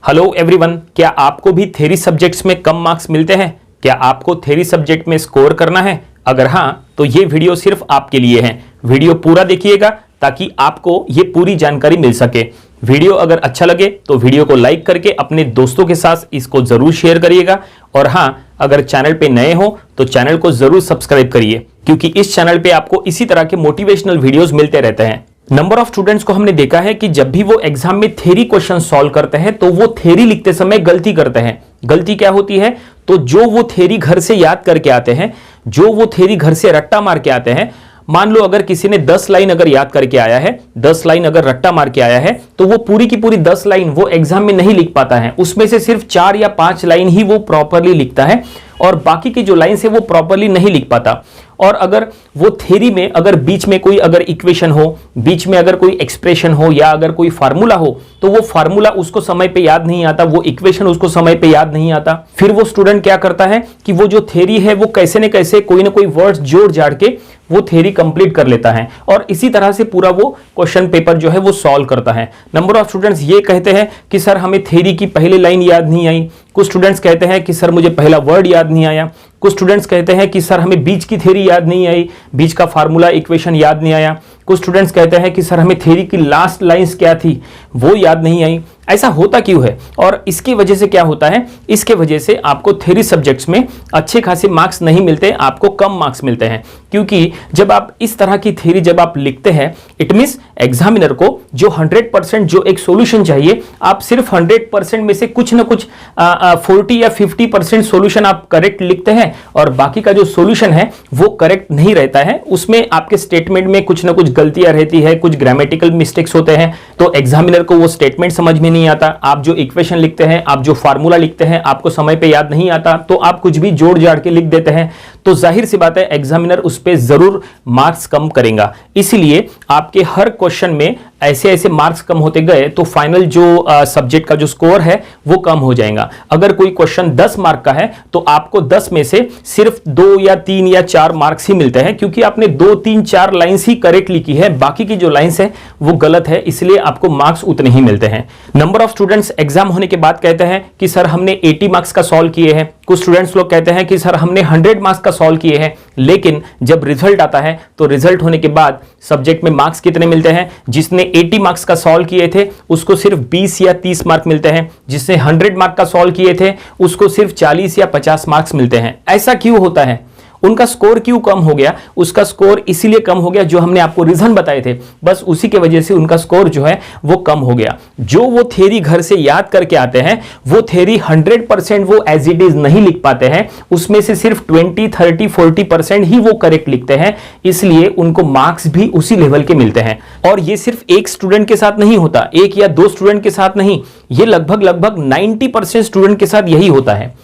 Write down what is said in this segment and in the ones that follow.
Hello everyone, क्या आपको भी थ्योरी सब्जेक्ट्स में कम मार्क्स मिलते हैं? क्या आपको थ्योरी सब्जेक्ट में स्कोर करना है? अगर हाँ, तो ये वीडियो सिर्फ आपके लिए है। वीडियो पूरा देखिएगा ताकि आपको ये पूरी जानकारी मिल सके। वीडियो अगर अच्छा लगे तो वीडियो को लाइक करके अपने दोस्तों के साथ इसको जरूर शेयर करिएगा। और हाँ, अगर चैनल पे नए हो तो चैनल को जरूर सब्सक्राइब करिए, क्योंकि इस चैनल पे आपको इसी तरह के मोटिवेशनल वीडियोस मिलते रहते हैं। नंबर ऑफ स्टूडेंट्स को हमने देखा है कि जब भी वो एग्जाम में थ्योरी क्वेश्चन सॉल्व करते हैं तो वो थ्योरी लिखते समय गलती करते हैं। गलती क्या होती है? तो जो वो थ्योरी घर से याद करके आते हैं, जो वो थ्योरी घर से रट्टा मार के आते हैं, मान लो अगर किसी ने 10 लाइन अगर याद करके आया है, 10 लाइन अगर रट्टा मार के आया है, तो वो पूरी की पूरी 10 लाइन वो एग्जाम में नहीं लिख पाता है। उसमें से सिर्फ 4 या 5 लाइन ही वो प्रॉपरली लिखता है और बाकी की जो लाइन है वो प्रॉपरली नहीं लिख पाता। और अगर वो थ्योरी में अगर बीच में कोई अगर इक्वेशन हो, बीच में अगर कोई एक्सप्रेशन हो या अगर कोई फार्मूला हो, तो वो फार्मूला उसको समय पे याद नहीं आता, वो इक्वेशन उसको समय पे याद नहीं आता। फिर वो स्टूडेंट क्या करता है कि वो जो थ्योरी है वो कैसे न कैसे कोई ना कोई वर्ड्स जोड़ जाड़ के वो थ्योरी कंप्लीट कर लेता है और इसी तरह से पूरा वो क्वेश्चन पेपर जो है वो सॉल्व करता है। नंबर ऑफ स्टूडेंट्स ये कहते हैं कि सर हमें थ्योरी की पहली लाइन याद नहीं आई। कुछ स्टूडेंट्स कहते हैं कि सर मुझे पहला वर्ड याद नहीं आया। कुछ स्टूडेंट्स कहते हैं कि सर हमें बीच की थ्योरी याद नहीं आई, बीच का फार्मूला इक्वेशन याद नहीं आया। कुछ स्टूडेंट्स कहते हैं कि सर हमें थ्योरी की लास्ट लाइंस क्या थी वो याद नहीं आई। ऐसा होता क्यों है और इसकी वजह से क्या होता है? इसके वजह से आपको थ्योरी सब्जेक्ट्स में अच्छे खासे मार्क्स नहीं मिलते, आपको कम मार्क्स मिलते हैं। क्योंकि जब आप इस तरह की थ्योरी जब आप लिखते हैं, इट मींस एग्जामिनर को जो 100% जो एक सॉल्यूशन चाहिए, आप सिर्फ 100% में से कुछ ना कुछ 40 या 50% सॉल्यूशन आप करेक्ट लिखते हैं और बाकी का जो सॉल्यूशन है वो करेक्ट नहीं रहता है। उसमें आपके स्टेटमेंट में कुछ ना कुछ गलतियां रहती है, कुछ ग्रामेटिकल मिस्टेक्स होते हैं, तो एग्जामिनर को वो स्टेटमेंट समझ में नहीं आता। आप जो इक्वेशन लिखते हैं, आप जो फार्मूला लिखते हैं, आपको समय पे याद नहीं आता, तो आप कुछ भी जोड़ जाड़ के लिख देते हैं। तो जाहिर सी बात है एग्जामिनर उस पे जरूर मार्क्स कम करेगा। इसीलिए आपके हर क्वेश्चन में ऐसे ऐसे मार्क्स कम होते गए तो फाइनल जो सब्जेक्ट का जो स्कोर है वो कम हो जाएगा। अगर कोई क्वेश्चन 10 मार्क का है तो आपको 10 में से सिर्फ 2 या 3 या 4 मार्क्स ही मिलते हैं, क्योंकि आपने 2, 3, 4 लाइंस ही करेक्ट लिखी है, बाकी की जो लाइंस है वो गलत है, इसलिए आपको मार्क्स उतने ही मिलते हैं। नंबर ऑफ स्टूडेंट्स एग्जाम होने के बाद कहते हैं कि सर हमने 80 मार्क्स का सॉल्व किए हैं। कुछ स्टूडेंट्स लोग कहते हैं कि सर हमने 100 मार्क्स का सॉल्व किए हैं, लेकिन जब रिजल्ट आता है तो रिजल्ट होने के बाद सब्जेक्ट में मार्क्स कितने मिलते हैं? जिसने 80 मार्क्स का सॉल्व किए थे उसको सिर्फ 20 या 30 मार्क मिलते हैं, जिसने 100 मार्क का सॉल्व किए थे उसको सिर्फ 40 या 50 मार्क्स मिलते हैं। ऐसा क्यों होता है? उनका स्कोर क्यों कम हो गया? उसका स्कोर इसीलिए कम हो गया जो हमने आपको रीजन बताए थे, बस उसी के वजह से उनका स्कोर जो है वो कम हो गया। जो वो थ्योरी घर से याद करके आते हैं वो थ्योरी 100% वो एज इट इज नहीं लिख पाते हैं, उसमें से सिर्फ 20, 30, 40% ही वो करेक्ट लिखते हैं, इसलिए उनको मार्क्स भी उसी लेवल के मिलते हैं। और ये सिर्फ एक स्टूडेंट के साथ नहीं होता, 1 या 2 स्टूडेंट के साथ नहीं, ये लगभग 90% स्टूडेंट के साथ यही होता है।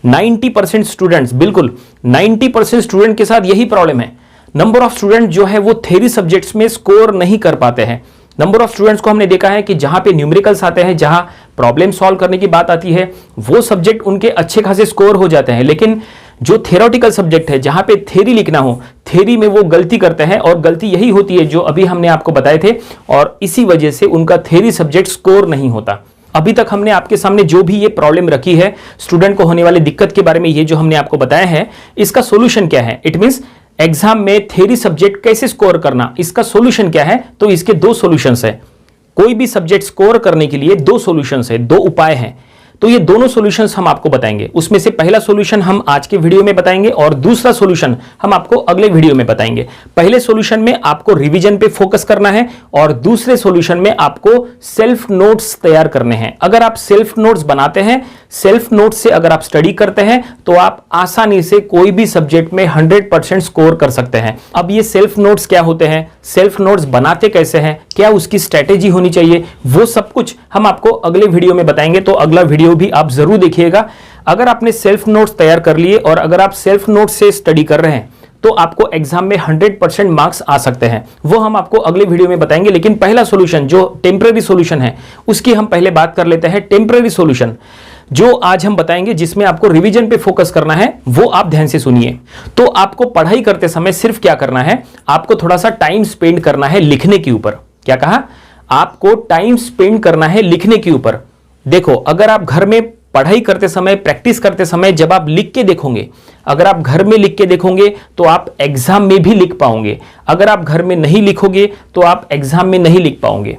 90% स्टूडेंट्स, बिल्कुल 90% स्टूडेंट के साथ यही प्रॉब्लम है। नंबर ऑफ स्टूडेंट जो है वो थ्योरी सब्जेक्ट्स में स्कोर नहीं कर पाते हैं। नंबर ऑफ स्टूडेंट्स को हमने देखा है कि जहां पे न्यूमेरिकल्स आते हैं, जहां प्रॉब्लम सॉल्व करने की बात आती है, वो सब्जेक्ट उनके अच्छे खासे स्कोर हो जाते हैं। लेकिन जो थ्योरेटिकल सब्जेक्ट है, जहां पे थ्योरी लिखना हो, थ्योरी में वो गलती करते हैं और गलती यही होती है जो अभी हमने आपको बताए थे, और इसी वजह से उनका थ्योरी सब्जेक्ट स्कोर नहीं होता। अभी तक हमने आपके सामने जो भी ये प्रॉब्लम रखी है, स्टूडेंट को होने वाली दिक्कत के बारे में, ये जो हमने आपको बताया है, इसका सॉल्यूशन क्या है? इट मींस एग्जाम में थ्योरी सब्जेक्ट कैसे स्कोर करना, इसका सॉल्यूशन क्या है? तो इसके 2 सॉल्यूशंस है। कोई भी सब्जेक्ट स्कोर करने के लिए 2 सॉल्यूशंस है, 2 उपाय हैं। तो ये दोनों सॉल्यूशंस हम आपको बताएंगे। उसमें से पहला सॉल्यूशन हम आज के वीडियो में बताएंगे और दूसरा सॉल्यूशन हम आपको अगले वीडियो में बताएंगे। पहले सॉल्यूशन में आपको रिवीजन पे फोकस करना है और दूसरे सॉल्यूशन में आपको सेल्फ नोट्स तैयार करने हैं। अगर आप सेल्फ नोट्स बनाते हैं, सेल्फ नोट्स से अगर आप स्टडी करते हैं, तो आप आसानी से कोई भी सब्जेक्ट में 100% स्कोर कर सकते हैं। अब ये सेल्फ नोट्स क्या होते हैं, सेल्फ नोट्स बनाते कैसे हैं, क्या उसकी स्ट्रेटेजी होनी चाहिए, वो सब कुछ हम आपको अगले वीडियो में बताएंगे। तो अगला वीडियो भी आप जरूर देखिएगा। अगर आपने सेल्फ नोट्स तैयार कर लिए और अगर आप सेल्फ नोट्स से स्टडी कर रहे हैं तो आपको एग्जाम में 100% मार्क्स आ सकते हैं, वो हम आपको अगले वीडियो में बताएंगे। लेकिन पहला सॉल्यूशन जो टेम्परेरी सॉल्यूशन है उसकी हम पहले बात कर लेते हैं। टेम्परेरी सॉल्यूशन जो आज हम बताएंगे जिसमें आपको रिवीजन पे फोकस करना है, वो आप ध्यान से सुनिए। तो आपको पढ़ाई करते समय सिर्फ क्या करना है, आपको थोड़ा सा टाइम स्पेंड करना है लिखने के ऊपर। क्या कहा? आपको टाइम स्पेंड करना है लिखने के ऊपर। देखो, अगर आप घर में पढ़ाई करते समय, प्रैक्टिस करते समय जब आप लिख के देखोगे, अगर आप घर में लिख के देखोगे तो आप एग्जाम में भी लिख पाओगे। अगर आप घर में नहीं लिखोगे तो आप एग्जाम में नहीं लिख पाओगे।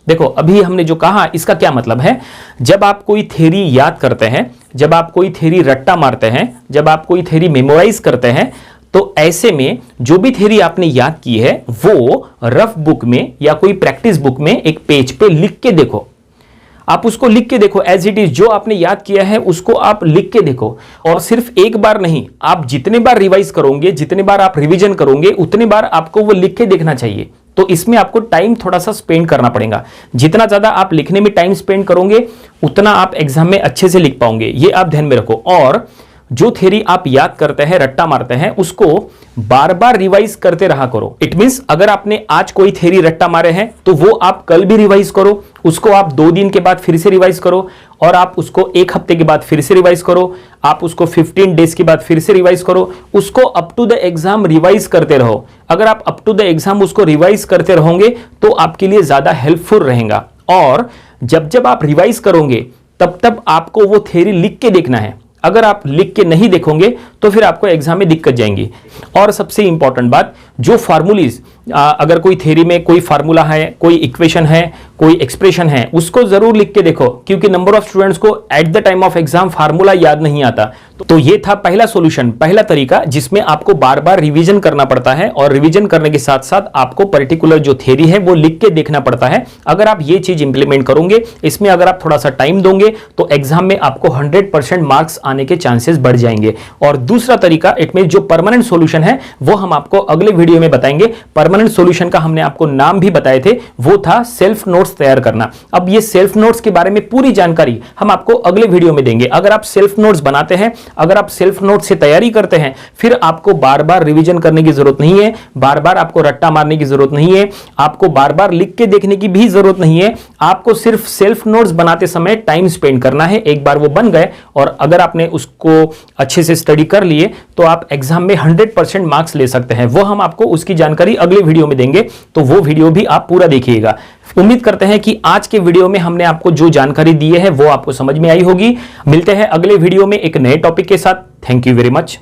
देखो, अभी हमने जो कहा इसका क्या मतलब है, जब आप कोई थ्योरी याद करते हैं, जब आप कोई थ्योरी रट्टा मारते हैं, जब आप कोई थ्योरी मेमोराइज करते हैं, तो ऐसे में जो भी थ्योरी आपने याद की है वो रफ बुक में या कोई प्रैक्टिस बुक में एक पेज पे लिख के देखो। आप उसको लिख के देखो, एज इट इज जो आपने याद किया है उसको आप लिख के देखो। और सिर्फ एक बार नहीं, आप जितने बार रिवाइज करोगे, जितने बार आप रिवीजन करोगे, उतने बार आपको वो लिख के देखना चाहिए। तो इसमें आपको टाइम थोड़ा सा स्पेंड करना पड़ेगा। जितना ज्यादा आप लिखने में टाइम स्पेंड करोगे उतना आप एग्जाम में अच्छे से लिख पाओगे, ये आप ध्यान में रखो। और जो थ्योरी आप याद करते हैं, रट्टा मारते हैं, उसको बार बार रिवाइज करते रहा करो। इट मींस अगर आपने आज कोई थ्योरी रट्टा मारे हैं तो वो आप कल भी रिवाइज करो, उसको आप 2 दिन के बाद फिर से रिवाइज करो, और आप उसको 1 हफ्ते के बाद फिर से रिवाइज करो, आप उसको 15 डेज के बाद फिर से रिवाइज करो, उसको up to the exam revise करते रहो। अगर आप अप टू द एग्जाम उसको रिवाइज करते रहोगे तो आपके लिए ज्यादा हेल्पफुल रहेगा। और जब जब आप रिवाइज करोगे तब तब आपको वो थ्योरी लिख के देखना है। अगर आप लिख के नहीं देखोगे तो फिर आपको एग्जाम में दिक्कत जाएंगी। और सबसे इंपॉर्टेंट बात, जो फार्मूलीज, अगर कोई थ्योरी में कोई फार्मूला है, कोई इक्वेशन है, कोई एक्सप्रेशन है, उसको जरूर लिख के देखो, क्योंकि नंबर ऑफ स्टूडेंट्स को at the time of exam formula याद नहीं आता। तो ये था पहला सॉल्यूशन, पहला तरीका जिसमें आपको बार बार रिवीजन करना पड़ता है, और रिवीजन करने के साथ साथ आपको पर्टिकुलर जो थ्योरी है वो लिख के देखना पड़ता है। अगर आप ये चीज इंप्लीमेंट करोगे, इसमें अगर आप थोड़ा सा टाइम दोगे तो एग्जाम में आपको 100% मार्क्स आने के चांसेस बढ़ जाएंगे। और दूसरा तरीका, इट मीन जो परमानेंट सॉल्यूशन है, वो हम आपको अगले वीडियो में बताएंगे। परमानेंट सॉल्यूशन का हमने आपको नाम भी बताए थे, वो था सेल्फ नोट्स तैयार करना। अब ये सेल्फ नोट्स के बारे में पूरी जानकारी हम आपको अगले वीडियो में देंगे। अगर आप सेल्फ नोट्स बनाते हैं, अगर आप सेल्फ नोट्स से तैयारी करते हैं, फिर आपको बार बार रिवीजन करने की जरूरत नहीं है, बार बार आपको रट्टा मारने की जरूरत नहीं है, आपको बार बार लिख के देखने की भी जरूरत नहीं है। आपको सिर्फ सेल्फ नोट्स बनाते समय टाइम स्पेंड करना है। एक बार वो बन गए और अगर आपने उसको अच्छे से स्टडी कर लिए तो आप एग्जाम में 100% मार्क्स ले सकते हैं। वो हम आपको उसकी जानकारी अगले वीडियो में देंगे, तो वो वीडियो भी आप पूरा देखिएगा। उम्मीद करते हैं कि आज के वीडियो में हमने आपको जो जानकारी दी है वो आपको समझ में आई होगी। मिलते हैं अगले वीडियो में एक नए टॉपिक के साथ। Thank you very much.